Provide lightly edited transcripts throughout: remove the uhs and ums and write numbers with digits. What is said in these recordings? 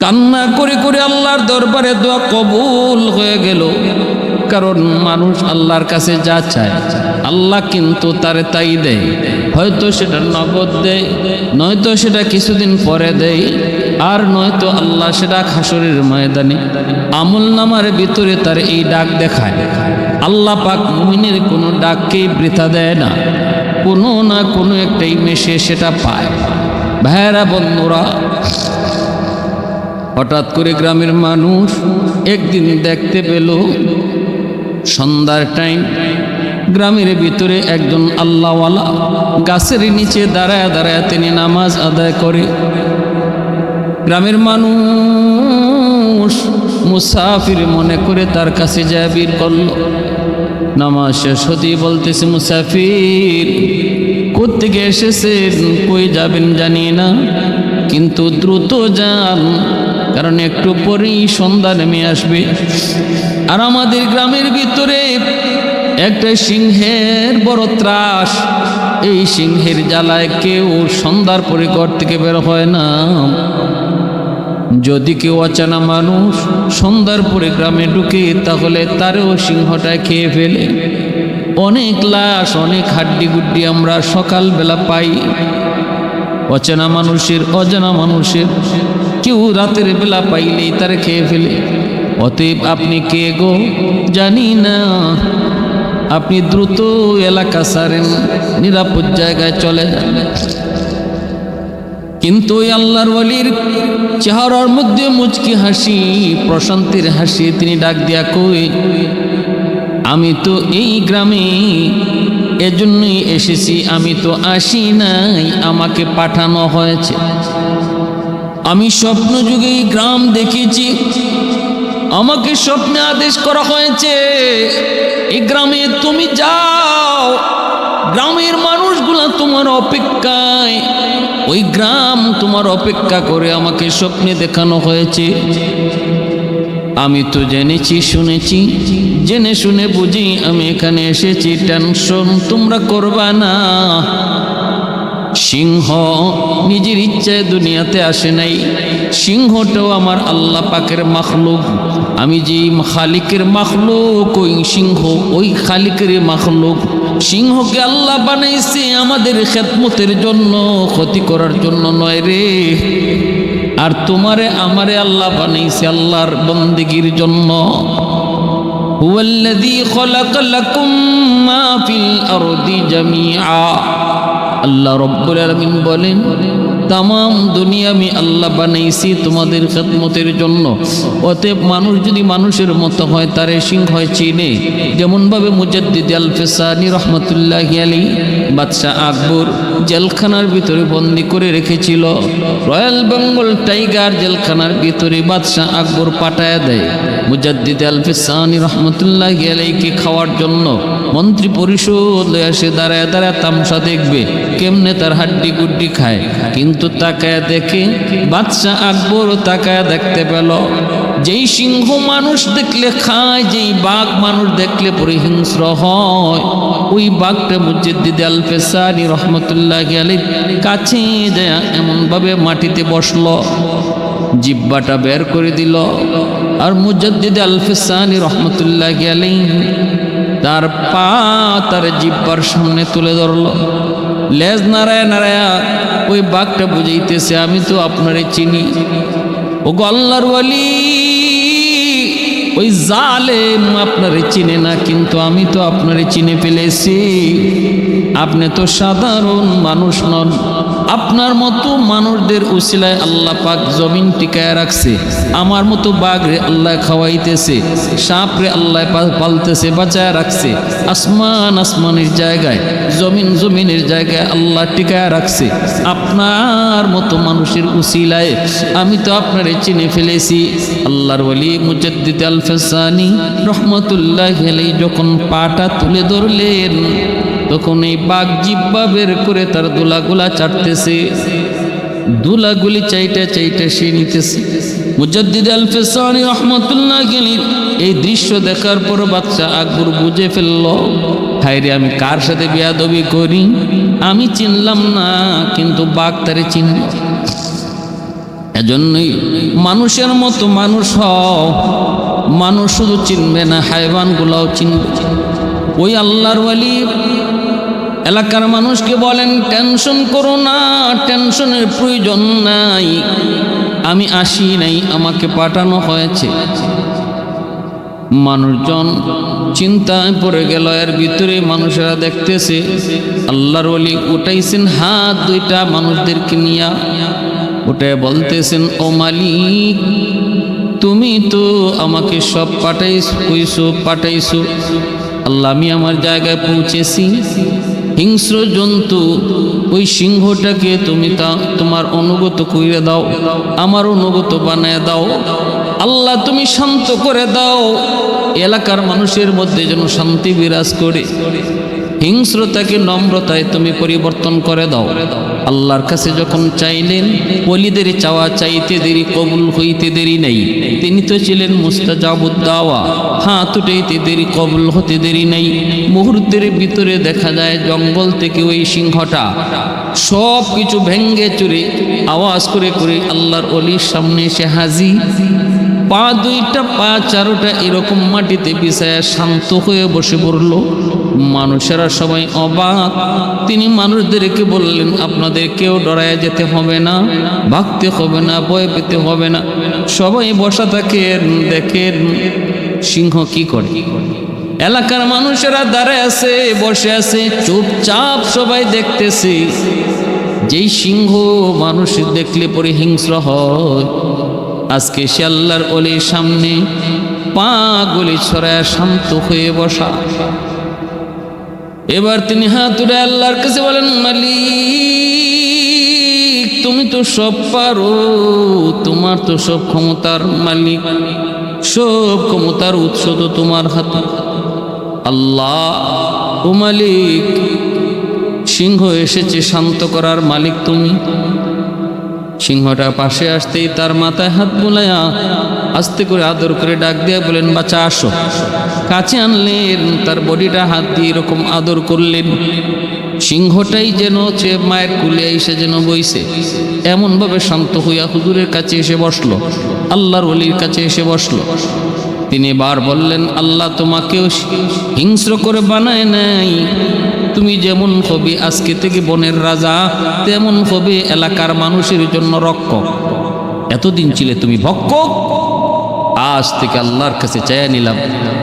কান্না করে করে আল্লাহর দরবারে দোয়া কবুল হয়ে গেল। কারণ মানুষ আল্লাহর কাছে যা চায় আল্লাহ কিন্তু তারে তাই দেয়। হয়তো সেটা নগদ দেয়, নয়তো সেটা কিছুদিন পরে দেয়, আর নয়তো আল্লাহ সেটা হাসরের ময়দানে আমল নামার ভিতরে তার এই ডাক দেখায়। আল্লাহ পাক মুমিনের কোনো ডাককেই বৃথা দেয় না, কোনো না কোনো একটাই মেশে সেটা পায়। ভাইয়েরা বন্ধুরা, হঠাৎ করে গ্রামের মানুষ একদিন দেখতে পেল সন্ধ্যার টাইম গ্রামের ভিতরে একজন আল্লাহওয়ালা গাছের নিচে দাঁড়ায় দাঁড়ায় তিনি নামাজ আদায় করে। গ্রামের মানুষ মুসাফির মনে করে তার কাছে যায় বীর করল। নামাজ শেষ হতেই বলতেছে, মুসাফির কোত্থেকে এসেছেন, কই যাবেন জানি না, কিন্তু দ্রুত যান, কারণ একটু পরেই সন্ধ্যা নেমে আসবে। আর আমাদের গ্রামের ভিতরে একটা সিংহের বড় ত্রাস। এই সিংহের জ্বালায় কেউ সন্ধ্যার পরে ঘর থেকে বের হয় না। যদি কেউ অচেনা মানুষ সন্ধ্যার পরে গ্রামে ঢুকে তাহলে তারও সিংহটায় খেয়ে ফেলে। অনেক লাশ, অনেক হাড্ডি গুড্ডি আমরা সকালবেলা পাই। অচেনা মানুষের, অজানা মানুষের, কেউ রাতের বেলা পাইলেই তারে খেয়ে ফেলে। অতএব আপনি কে গো জানি না, আপনি দ্রুত এলাকা ছাড়েন, নিরাপদ জায়গায় চলে যান। কিন্তু ওই আল্লাহর ওয়ালির চেহারার মধ্যে মুচকি হাসি, প্রশান্তির হাসি। তিনি ডাক দিয়া কই, আমি তো এই গ্রামে এজন্যই এসেছি, আমি তো আসি নাই, আমাকে পাঠানো হয়েছে। আমি স্বপ্ন যুগে এই গ্রাম দেখেছি, আমাকে স্বপ্নে আদেশ করা হয়েছে এই গ্রামে তুমি যাও, গ্রামের মানুষগুলা তোমার অপেক্ষায়, ওই গ্রাম তোমার অপেক্ষা করে আমাকে স্বপ্নে দেখানো হয়েছে। আমি তো জেনেছি, শুনেছি, জেনে শুনে বুঝি আমি এখানে এসেছি। টেনশন তোমরা করবা না। সিংহ নিজের ইচ্ছায় দুনিয়াতে আসে নাই, সিংহটাও আমার আল্লাহ পাকের মাখলুক। আমি যেই খালিকের মাখলুক, ওই সিংহ ওই খালিকের মাখলুক। সিংহকে আল্লাহ বানাইছে আমাদের খেদমতের জন্য, ক্ষতি করার জন্য নয় রে। আর তোমারে আমারে আল্লাহ বানাইছে আল্লাহর বন্দেগীর জন্য। হুয়াল্লাযী খালাকা লাকুম মা ফিল আরদি জামিআ। আল্লাহ রব্বুল আলামিন বলেন, তামাম দুনিয়া আমি আল্লাহ বানাইছি তোমাদের খেদমতের জন্য। অতএব মানুষ যদি মানুষের মতো হয় তারে সিংহ চিনে। যেমনভাবে মুজাদ্দিদ আল ফিসানি রহমতুল্লাহি আলাইহি বাদশাহ আকবর জেলখানার ভিতরে বন্দি করে রেখেছিল। রয়্যাল বেঙ্গল টাইগার জেলখানার ভিতরে বাদশাহ আকবর পাঠায় দেয় মুজাদ্দিদ আল ফিসানি রহমতুল্লাহি আলাইহিকে খাওয়ার জন্য। মন্ত্রী পরিষদ এসে দাঁড়ায় দাঁড়ায় তামসা দেখবে কেমনে তার হাড্ডি গুড্ডি খায়। কিন্তু তাকায় দেখে, বাদশাহ আকবর তাকায় দেখতে পেল, যেই সিংহ মানুষ দেখলে খায়, যেই বাঘ মানুষ দেখলে পরে হিংস্র হয়, ওই বাঘটা মুজাদ্দিদ আল ফিসানি রহমতুল্লাহি আলাইহির কাছে যায় এমনভাবে মাটিতে বসলো, জিহ্বাটা বের করে দিল। আর মুজাদ্দিদ আল ফিসানি রহমতুল্লাহি আলাইহি তার পা তার জিহ্বার সামনে তুলে ধরল। লেজ নাড়ায় নাড়ায় ওই বাঘটা বুঝাইতেছে, আমি তো আপনারে চিনি, ও আল্লাহর ওয়ালি, ওই জালেম আপনারে চিনে না, কিন্তু আমি তো আপনারে চিনে ফেলেছি। আপনি তো সাধারণ মানুষ নন, আপনার মতো মানুষদের উসিলায় আল্লাহ পাক জমিন টিকায় রাখছে। আমার মতো বাঘরে আল্লাহ খাওয়াইতেছে, সাপরে আল্লাহ পালতেছে, বাঁচায় রাখছে। আসমান আসমানের জায়গায়, জমিন জমিনের জায়গায় আল্লাহ টিকায় রাখছে। আপনার মতো মানুষের উসিলায় আমি তো আপনারে চিনে ফেলেছি। আল্লাহর ওয়ালি মুজাদ্দিদ আল ফিসানি রহমতুল্লাহি আলাইহি যখন পাটা তুলে ধরলেন, তখন এই বাঘ জিহ্বা বের করে তার দুলাগুলা চাটতেছে, দুলাগুলি চাইটা চাইটা সে নিতেছে। মুজাদ্দিদ আল ফিসানি রহমতুল্লাহি আলাইহি এই দৃশ্য দেখার পর বাদশাহ আকবর বুঝে ফেলল, হায়রে আমি কার সাথে বেয়াদবি করি, আমি চিনলাম না, কিন্তু বাঘ তারে চিনল। এজন্যই মানুষের মতো মানুষ হও। মানুষ শুধু চিনবে না, হায়ওয়ানগুলাও চিনবে। ওই আল্লাহর ওয়ালি এলাকার মানুষকে বলেন, টেনশন করো না, টেনশনের প্রয়োজন নাই, আমি আসি নাই, আমাকে পাঠানো হয়েছে। মানুষজন চিন্তায় পড়ে গেল। এর ভিতরে মানুষেরা দেখতেছে আল্লাহর ওয়ালি উঠাইছেন হাত দুইটা মানুষদেরকে নিয়া, ওটাই বলতেছেন, ও মালিক, তুমি তো আমাকে সব পাঠাইছো। আল্লাহ, আমি আমার জায়গায় পৌঁছেছি। হিংস্র জন্তু ওই সিংহটাকে তুমি তোমার অনুগত কইরে দাও, আমার অনুগত বানায় দাও। আল্লাহ, তুমি শান্ত করে দাও, এলাকার মানুষের মধ্যে যেন শান্তি বিরাজ করে। হিংস্রতাকে নম্রতায় তুমি পরিবর্তন করে দাও। আল্লাহর কাছে যখন চাইলেন, ওলিদের চাওয়া চাইতে দেরি, কবুল হইতে দেরি নাই। তিনি তো ছিলেন মুস্তাজাবুদ দাওয়া, হাত উঠাইতে দেরি, কবুল হতে দেরি নাই। মুহূর্তের ভিতরে দেখা যায় জঙ্গল থেকে ওই সিংহটা সব কিছু ভেঙ্গে চুরে আওয়াজ করে করে আল্লাহর ওলির সামনে এসে হাজির। পা দুইটা, পা চারোটা এরকম মাটিতে বিছায়া শান্ত হয়ে বসে পড়ল। মানুষেরা সবাই অবাক। তিনি মানুষদেরকে বললেন, আপনাদের কেউ ডরায় যেতে হবে না, ভাগতে হবে না, ভয় পেতে হবে না, সবাই বসা থাকেন, দেখেন সিংহ কি করে। এলাকার মানুষেরা দাঁড়ায় আছে, বসে আছে, চুপচাপ সবাই দেখতেছে। যেই সিংহ মানুষ দেখলে পরে হিংস্র হয়, আজকে সে আল্লাহর ওলির সামনে পা গুলি ছড়ায় শান্ত হয়ে বসা। এবার তিনি হাত উঠে আল্লাহর কাছে বলেন, মালিক, তুমি তো সব পারো, তোমার তো সব ক্ষমতার মালিক, সব ক্ষমতার উৎস তো তোমার হাতে। আল্লাহ, ও মালিক, সিংহ এসেছে, শান্ত করার মালিক তুমি। সিংহটা পাশে আসতেই তার মাথায় হাত বুলাইয়া আস্তে করে আদর করে ডাক দিয়ে বলেন, বাচ্চা আসো। কাছে আনলেন, তার বডিটা হাত দিয়ে এরকম আদর করলেন। সিংহটাই যেন মায়ের কুলে এসে যেন বইছে, এমনভাবে শান্ত হইয়া হুজুরের কাছে এসে বসলো, আল্লাহর ওলির কাছে এসে বসলো। তিনি বার বললেন, আল্লাহ তোমাকেও হিংস্র করে বানায় নাই। তুমি যেমন হবে আজকে থেকে বনের রাজা, তেমন হবে এলাকার মানুষের জন্য রক্ষক। এতদিন ছিলে তুমি ভক্ষক, আজ থেকে আল্লাহর কাছে চাইয়া নিলাম,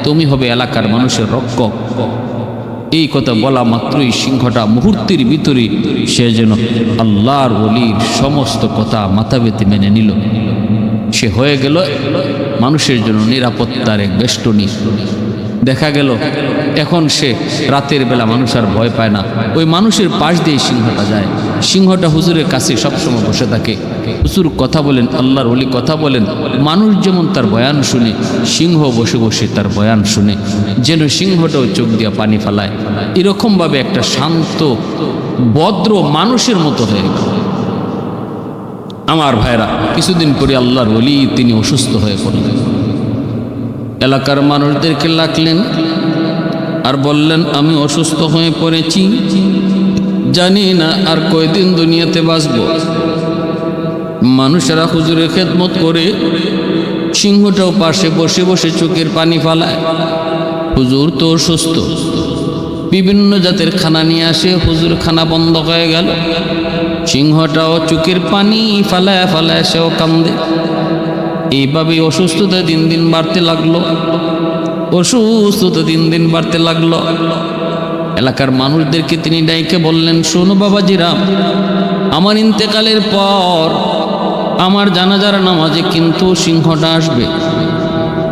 তুমি হবে এলাকার মানুষের রক্ষক। এই কথা বলা মাত্রই সিংহটা মুহূর্তের ভিতরে সে যেন আল্লাহর ওলির সমস্ত কথা মাথা পেতে মেনে নিল। সে হয়ে গেল মানুষের জন্য নিরাপত্তার এক বেষ্টনী। দেখা গেল এখন সে রাতের বেলা মানুষ আর ভয় পায় না। ওই মানুষের পাশ দিয়ে সিংহটা যায়। সিংহটা হুজুরের কাছে সবসময় বসে থাকে। হুজুর কথা বলেন, আল্লাহর ওলি কথা বলেন। মানুষ যেমন তার বয়ান শুনে, সিংহ বসে বসে তার বয়ান শুনে, যেন সিংহটাও চোখ দিয়া পানি ফেলায়। এরকমভাবে একটা শান্ত ভদ্র মানুষের মতো হয়ে গেল। আমার ভাইরা, কিছুদিন পরে আল্লাহর ওলি তিনি অসুস্থ হয়ে পড়লেন। এলাকার মানুষদেরকে ডাকলেন আর বললেন, আমি অসুস্থ হয়ে পড়েছি, জানি না আর কয়দিন দুনিয়াতে বাঁচব। মানুষেরা হুজুরের খেদমত করে, সিংহটাও পাশে বসে বসে চোখের পানি ফালায়। হুজুর তো অসুস্থ, বিভিন্ন জাতের খানা নিয়ে আসে, হুজুর খানা বন্ধ হয়ে গেল। সিংহটাও চোখের পানি ফালায় ফালায় সেও কান্দে। এইভাবে অসুস্থতা দিন দিন বাড়তে লাগলো, অসুস্থতা দিন দিন বাড়তে লাগলো। এলাকার মানুষদেরকে তিনি ডাইকে বললেন, শোনো বাবাজিরা, আমার ইন্তেকালের পর আমার জানাজার নামাজে কিন্তু সিংহটা আসবে।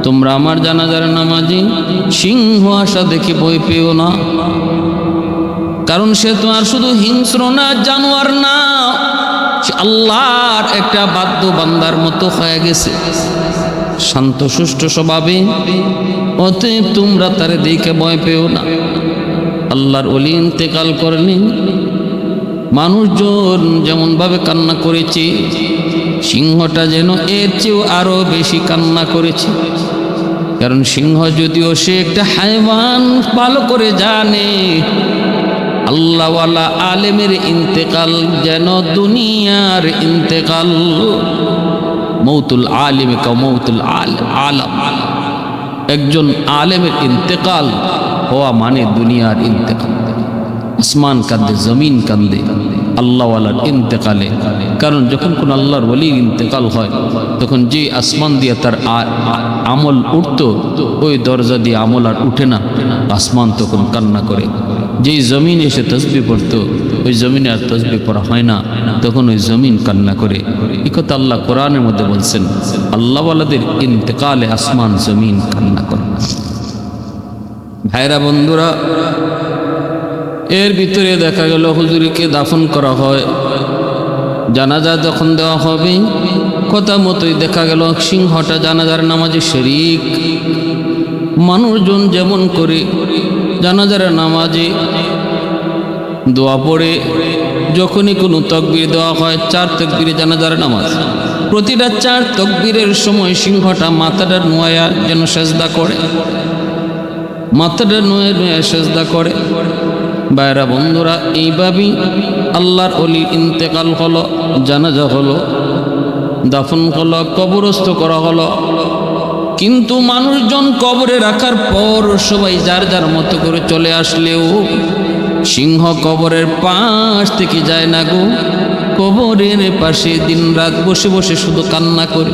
তোমরা আমার জানাজার নামাজে সিংহ আসা দেখে ভয় পেও না, কারণ সে তো আর শুধু হিংস্র না, জানোয়ার না, সে আল্লাহর একটা বাদ্য বান্দার মতো হয়ে গেছে, শান্ত সুষ্ঠ স্বভাবে। অতএব তোমরা তারে দেখে ভয় পেও না। আল্লাহর ওলি ইন্তেকাল করলেন। মানুষজন যেমন ভাবে কান্না করেছে, সিংহটা যেন এর চেয়েও আরো বেশি কান্না করেছে। কারণ সিংহ যদিও সে একটা হায়ওয়ান, ভালো করে জানে আল্লাহওয়ালা আলেমের ইন্তেকাল যেন দুনিয়ার ইন্তেকাল। মৌতুল আলিম কা মৌতুল আলাম, একজন আলেমের ইন্তেকাল হওয়া মানে দুনিয়ার ইন্তেকাল। আসমান কান্দে, জমিন কান্দে আল্লাহওয়ালার ইন্তেকালে। কারণ যখন কোন আল্লাহর ওলির ইন্তেকাল হয় তখন যে আসমান দিয়ে তার আমল উঠত ওই দরজা দিয়ে আমল আর উঠে না, আসমান তখন কান্না করে। যেই জমিন এসে তসবিহ পড়তো ওই জমিনে আর তসবিহ পড়া হয় না, তখন ওই জমিন কান্না করে। এই কথা আল্লাহ কোরআনের মধ্যে বলছেন, আল্লাহওয়ালাদের ইন্তেকালে আসমান জমিন কান্না করে। ভাইরা বন্ধুরা, এর ভিতরে দেখা গেল হুজুরকে দাফন করা হয়, জানাজা যখন দেওয়া হবে কথা মতোই দেখা গেল সিংহটা জানাজার নামাজে শরীক। মানুষজন যেমন করে জানাজার নামাজে দোয়া পড়ে, যখনই কোনো তকবীর দেওয়া হয় 4 তকবীরে জানাজার নামাজ, প্রতিটা 4 তকবীরের সময় সিংহটা মাথাটা নোয়া যেন সেজদা করে, মাথাটা নোয়া সেজদা করে। ভাইরা বন্ধুরা, এইভাবেই আল্লাহর ওলি ইন্তেকাল হলো, জানাজা হলো, দাফন হলো, কবরস্থ করা হলো। কিন্তু মানুষজন কবরে রাখার পর সবাই যার যার মতো করে চলে আসলেও সিংহ কবরের পাশ থেকে যায় না গো। কবরের পাশে দিন রাত বসে বসে শুধু কান্না করে,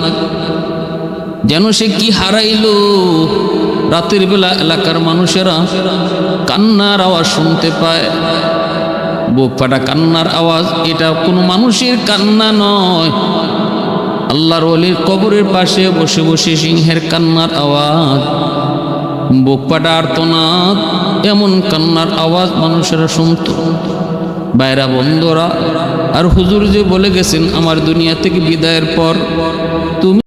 যেন সে কি হারাইলো। রাতের বেলা এলাকার মানুষেরা কান্নার আওয়াজ শুনতে পায়, বুক ফাটা কান্নার আওয়াজ। এটা কোনো মানুষের কান্না নয়, আল্লাহর ওলির কবরের পাশে বসে বসে সিংহের কান্নার আওয়াজ, বুক ফাটা আর্তনাদ, এমন কান্নার আওয়াজ মানুষেরা শুনত। বাইরা বন্ধুরা, আর হুজুর যে বলে গেছেন আমার দুনিয়া থেকে বিদায়ের পর তুমি